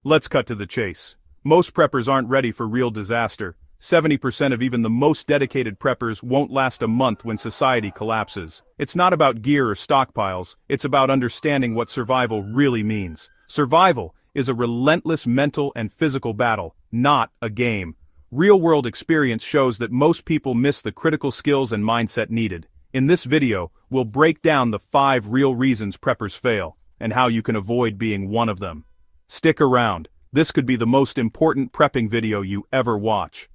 Let's cut to the chase. Most preppers aren't ready for real disaster. 70% of even the most dedicated preppers won't last a month when society collapses. It's not about gear or stockpiles, it's about understanding what survival really means. Survival is a relentless mental and physical battle, not a game. Real-world experience shows that most people miss the critical skills and mindset needed. In this video, we'll break down the 5 real reasons preppers fail, and how you can avoid being one of them. Stick around. This could be the most important prepping video you ever watch.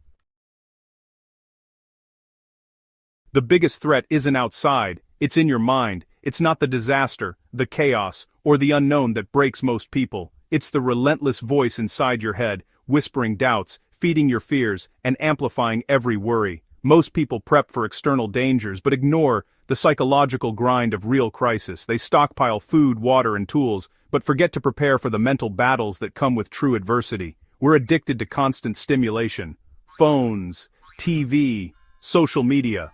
The biggest threat isn't outside, it's in your mind. It's not the disaster, the chaos, or the unknown that breaks most people. It's the relentless voice inside your head, whispering doubts, feeding your fears, and amplifying every worry. Most people prep for external dangers but ignore the psychological grind of real crisis. They stockpile food, water, and tools, but forget to prepare for the mental battles that come with true adversity. We're addicted to constant stimulation. Phones, TV, social media.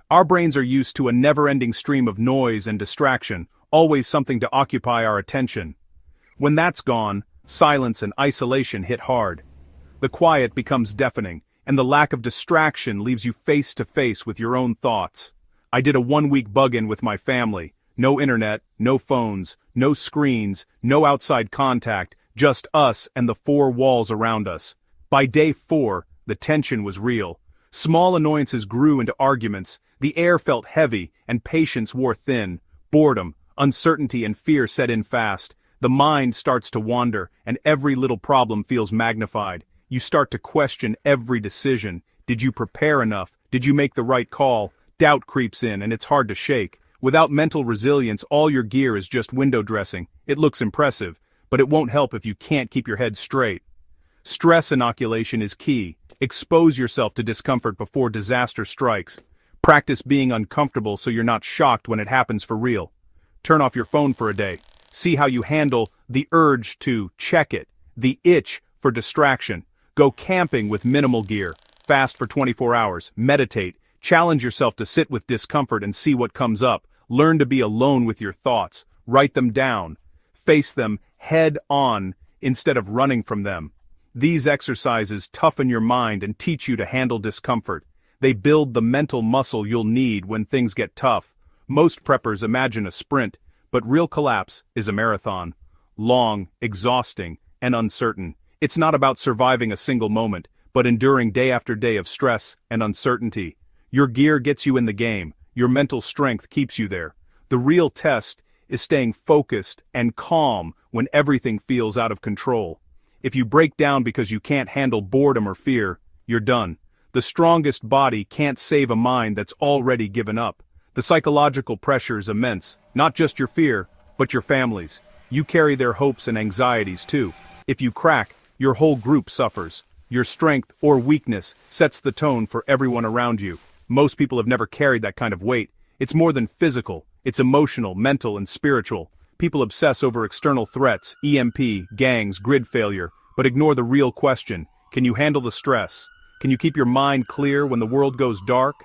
Our brains are used to a never-ending stream of noise and distraction, always something to occupy our attention. When that's gone, silence and isolation hit hard. The quiet becomes deafening, and the lack of distraction leaves you face to face with your own thoughts. I did a 1-week bug-in with my family. No internet, no phones, no screens, no outside contact, just us and the 4 walls around us. By day 4, the tension was real. Small annoyances grew into arguments, the air felt heavy, and patience wore thin. Boredom, uncertainty, and fear set in fast. The mind starts to wander, and every little problem feels magnified. You start to question every decision. Did you prepare enough? Did you make the right call? Doubt creeps in, and it's hard to shake. Without mental resilience, all your gear is just window dressing. It looks impressive, but it won't help if you can't keep your head straight. Stress inoculation is key. Expose yourself to discomfort before disaster strikes. Practice being uncomfortable so you're not shocked when it happens for real. Turn off your phone for a day. See how you handle the urge to check it, the itch for distraction. Go camping with minimal gear. Fast for 24 hours. Meditate. Challenge yourself to sit with discomfort and see what comes up. Learn to be alone with your thoughts. Write them down. Face them head on instead of running from them. These exercises toughen your mind and teach you to handle discomfort. They build the mental muscle you'll need when things get tough. Most preppers imagine a sprint, but real collapse is a marathon. Long, exhausting, and uncertain. It's not about surviving a single moment, but enduring day after day of stress and uncertainty. Your gear gets you in the game. Your mental strength keeps you there. The real test is staying focused and calm when everything feels out of control. If you break down because you can't handle boredom or fear, you're done. The strongest body can't save a mind that's already given up. The psychological pressure is immense, not just your fear, but your family's. You carry their hopes and anxieties too. If you crack, your whole group suffers. Your strength or weakness sets the tone for everyone around you. Most people have never carried that kind of weight. It's more than physical, it's emotional, mental, and spiritual. People obsess over external threats, EMP, gangs, grid failure, but ignore the real question. Can you handle the stress? Can you keep your mind clear when the world goes dark?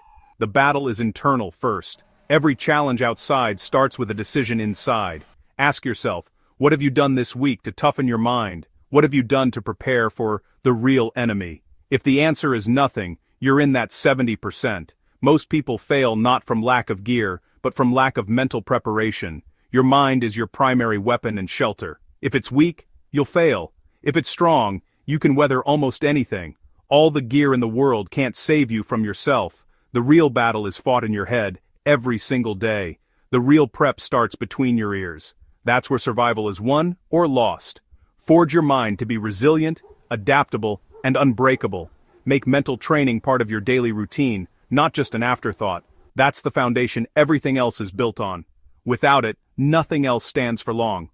The battle is internal first. Every challenge outside starts with a decision inside. Ask yourself, what have you done this week to toughen your mind? What have you done to prepare for the real enemy? If the answer is nothing, you're in that 70%. Most people fail not from lack of gear, but from lack of mental preparation. Your mind is your primary weapon and shelter. If it's weak, you'll fail. If it's strong, you can weather almost anything. All the gear in the world can't save you from yourself. The real battle is fought in your head, every single day. The real prep starts between your ears. That's where survival is won or lost. Forge your mind to be resilient, adaptable, and unbreakable. Make mental training part of your daily routine, not just an afterthought. That's the foundation everything else is built on. Without it, nothing else stands for long.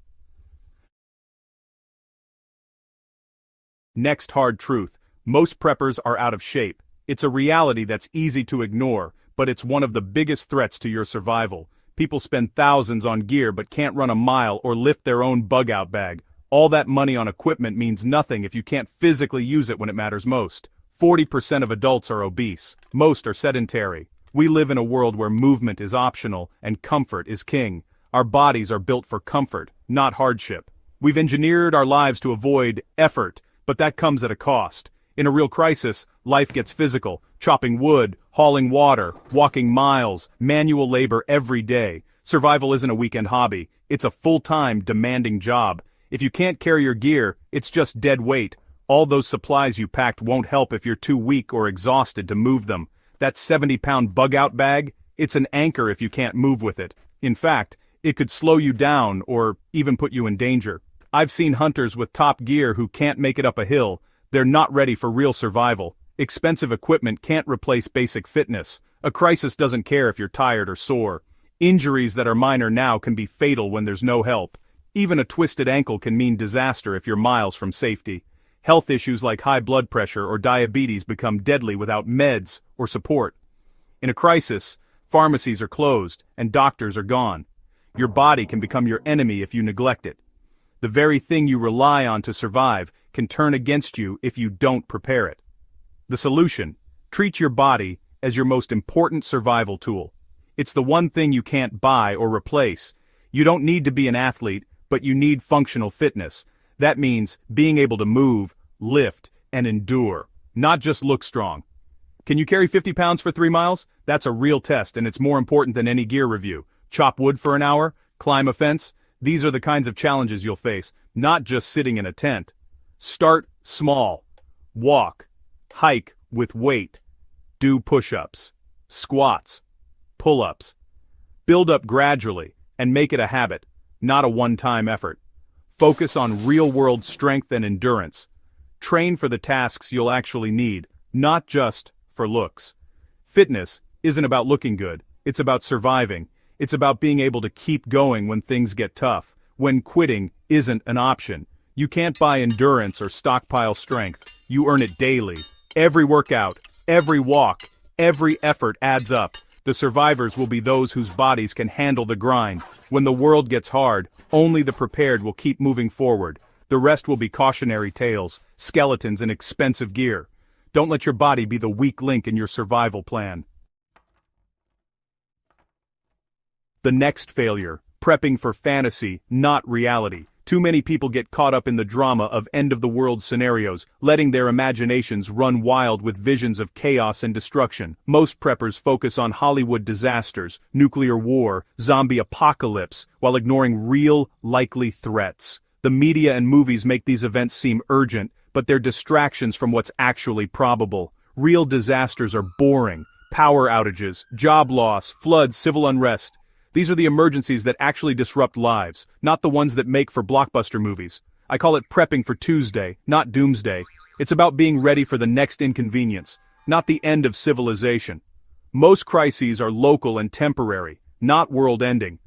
Next hard truth. Most preppers are out of shape. It's a reality that's easy to ignore, but it's one of the biggest threats to your survival. People spend thousands on gear but can't run a mile or lift their own bug-out bag. All that money on equipment means nothing if you can't physically use it when it matters most. 40% of adults are obese. Most are sedentary. We live in a world where movement is optional and comfort is king. Our bodies are built for comfort, not hardship. We've engineered our lives to avoid effort, but that comes at a cost. In a real crisis, life gets physical, chopping wood, hauling water, walking miles, manual labor every day. Survival isn't a weekend hobby, it's a full-time, demanding job. If you can't carry your gear, it's just dead weight. All those supplies you packed won't help if you're too weak or exhausted to move them. That 70-pound bug-out bag, it's an anchor if you can't move with it. In fact, it could slow you down or even put you in danger. I've seen hunters with top gear who can't make it up a hill. They're not ready for real survival. Expensive equipment can't replace basic fitness. A crisis doesn't care if you're tired or sore. Injuries that are minor now can be fatal when there's no help. Even a twisted ankle can mean disaster if you're miles from safety. Health issues like high blood pressure or diabetes become deadly without meds or support. In a crisis, pharmacies are closed and doctors are gone. Your body can become your enemy if you neglect it. The very thing you rely on to survive can turn against you if you don't prepare it. The solution: treat your body as your most important survival tool. It's the one thing you can't buy or replace. You don't need to be an athlete, but you need functional fitness. That means being able to move, lift, and endure, not just look strong. Can you carry 50 pounds for 3 miles? That's a real test, and it's more important than any gear review. Chop wood for an hour? Climb a fence? These are the kinds of challenges you'll face, not just sitting in a tent. Start small. Walk. Hike with weight. Do push-ups. Squats. Pull-ups. Build up gradually, and make it a habit, not a one-time effort. Focus on real-world strength and endurance. Train for the tasks you'll actually need, not just for looks. Fitness isn't about looking good, it's about surviving. It's about being able to keep going when things get tough, when quitting isn't an option. You can't buy endurance or stockpile strength. You earn it daily. Every workout, every walk, every effort adds up. The survivors will be those whose bodies can handle the grind. When the world gets hard, only the prepared will keep moving forward. The rest will be cautionary tales, skeletons, and expensive gear. Don't let your body be the weak link in your survival plan. The next failure: prepping for fantasy, not reality. Too many people get caught up in the drama of end-of-the-world scenarios, letting their imaginations run wild with visions of chaos and destruction. Most preppers focus on Hollywood disasters, nuclear war, zombie apocalypse, while ignoring real, likely threats. The media and movies make these events seem urgent, but they're distractions from what's actually probable. Real disasters are boring. Power outages, job loss, floods, civil unrest. These are the emergencies that actually disrupt lives, not the ones that make for blockbuster movies. I call it prepping for Tuesday, not doomsday. It's about being ready for the next inconvenience, not the end of civilization. Most crises are local and temporary, not world-ending.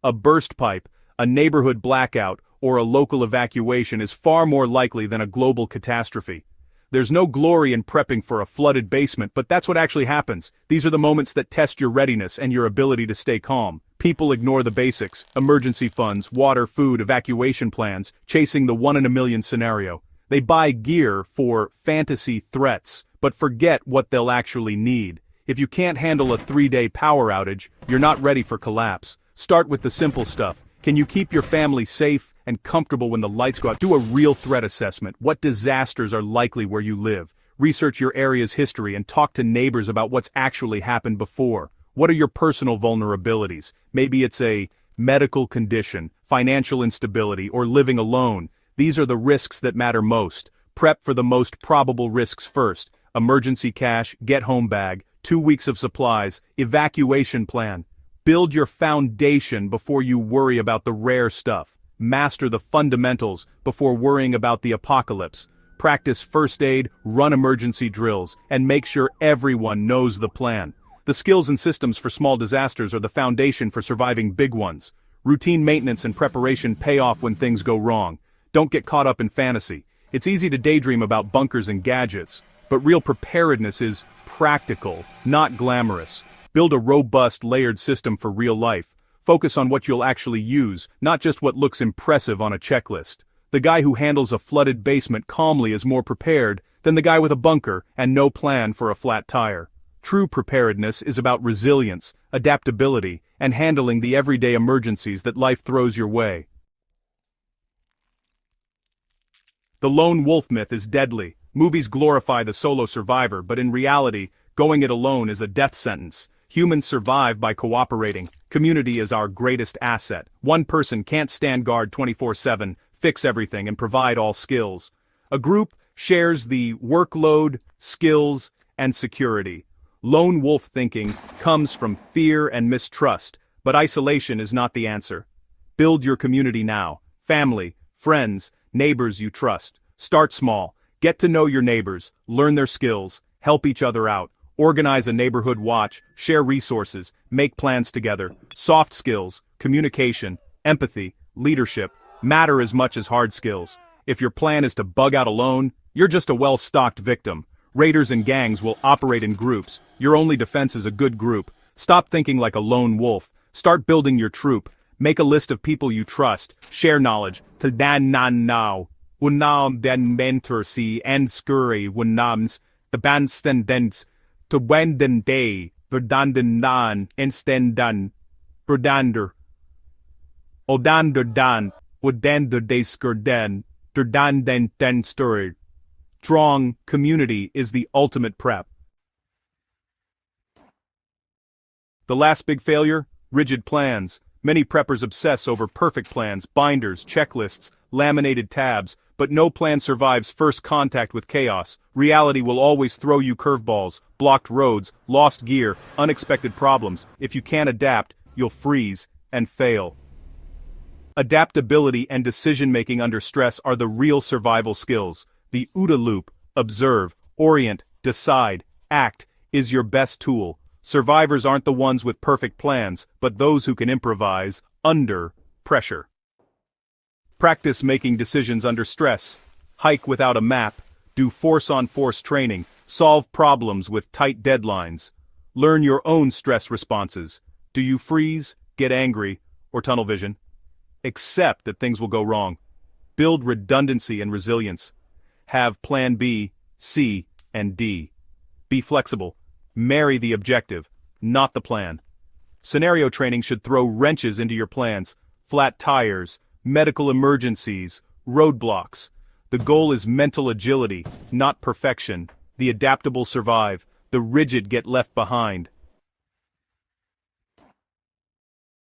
A burst pipe, a neighborhood blackout, or a local evacuation is far more likely than a global catastrophe. There's no glory in prepping for a flooded basement, but that's what actually happens. These are the moments that test your readiness and your ability to stay calm. People ignore the basics: emergency funds, water, food, evacuation plans, chasing the 1 in a million scenario. They buy gear for fantasy threats, but forget what they'll actually need. If you can't handle a 3-day power outage, you're not ready for collapse. Start with the simple stuff. Can you keep your family safe and comfortable when the lights go out? Do a real threat assessment. What disasters are likely where you live? Research your area's history and talk to neighbors about what's actually happened before. What are your personal vulnerabilities? Maybe it's a medical condition, financial instability, or living alone. These are the risks that matter most. Prep for the most probable risks first. Emergency cash, get-home bag, 2 weeks of supplies, evacuation plan. Build your foundation before you worry about the rare stuff. Master the fundamentals before worrying about the apocalypse. Practice first aid, run emergency drills, and make sure everyone knows the plan. The skills and systems for small disasters are the foundation for surviving big ones. Routine maintenance and preparation pay off when things go wrong. Don't get caught up in fantasy. It's easy to daydream about bunkers and gadgets, but real preparedness is practical, not glamorous. Build a robust, layered system for real life. Focus on what you'll actually use, not just what looks impressive on a checklist. The guy who handles a flooded basement calmly is more prepared than the guy with a bunker and no plan for a flat tire. True preparedness is about resilience, adaptability, and handling the everyday emergencies that life throws your way. The lone wolf myth is deadly. Movies glorify the solo survivor, but in reality, going it alone is a death sentence. Humans survive by cooperating. Community is our greatest asset. One person can't stand guard 24/7, fix everything, and provide all skills. A group shares the workload, skills, and security. Lone wolf thinking comes from fear and mistrust, but isolation is not the answer. Build your community now. Family, friends, neighbors you trust. Start small. Get to know your neighbors, learn their skills, help each other out. Organize a neighborhood watch, share resources, make plans together. Soft skills, communication, empathy, leadership, matter as much as hard skills. If your plan is to bug out alone, you're just a well-stocked victim. Raiders and gangs will operate in groups. Your only defense is a good group. Stop thinking like a lone wolf. Start building your troop. Make a list of people you trust. Share knowledge. To dan nan now. Unam den mentor si en skuri unams. The bandstendens. To wenden day. Verdanden nan. Enstendan. Verdander. Odander dan. Wodander de skurden. Derdan den sturred. Strong community is the ultimate prep. The last big failure? Rigid plans. Many preppers obsess over perfect plans, binders, checklists, laminated tabs, but no plan survives first contact with chaos. Reality will always throw you curveballs, blocked roads, lost gear, unexpected problems. If you can't adapt, you'll freeze and fail. Adaptability and decision-making under stress are the real survival skills. The OODA loop, observe, orient, decide, act, is your best tool. Survivors aren't the ones with perfect plans, but those who can improvise under pressure. Practice making decisions under stress. Hike without a map. Do force-on-force training. Solve problems with tight deadlines. Learn your own stress responses. Do you freeze, get angry, or tunnel vision? Accept that things will go wrong. Build redundancy and resilience. Have plan B, C, and D. Be flexible. Marry the objective, not the plan. Scenario training should throw wrenches into your plans. Flat tires, medical emergencies, roadblocks. The goal is mental agility, not perfection. The adaptable survive. The rigid get left behind.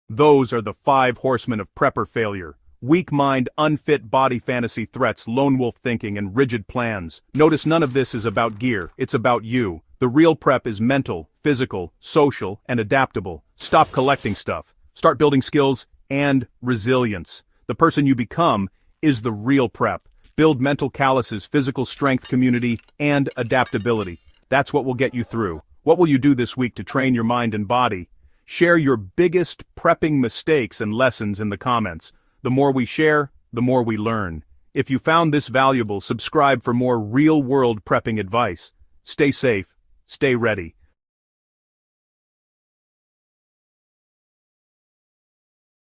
Those are the 5 horsemen of prepper failure. Weak mind, unfit body fantasy threats, lone wolf thinking, and rigid plans. Notice none of this is about gear, it's about you. The real prep is mental, physical, social, and adaptable. Stop collecting stuff. Start building skills and resilience. The person you become is the real prep. Build mental calluses, physical strength, community, and adaptability. That's what will get you through. What will you do this week to train your mind and body? Share your biggest prepping mistakes and lessons in the comments. The more we share, the more we learn. If you found this valuable, subscribe for more real-world prepping advice. Stay safe, stay ready.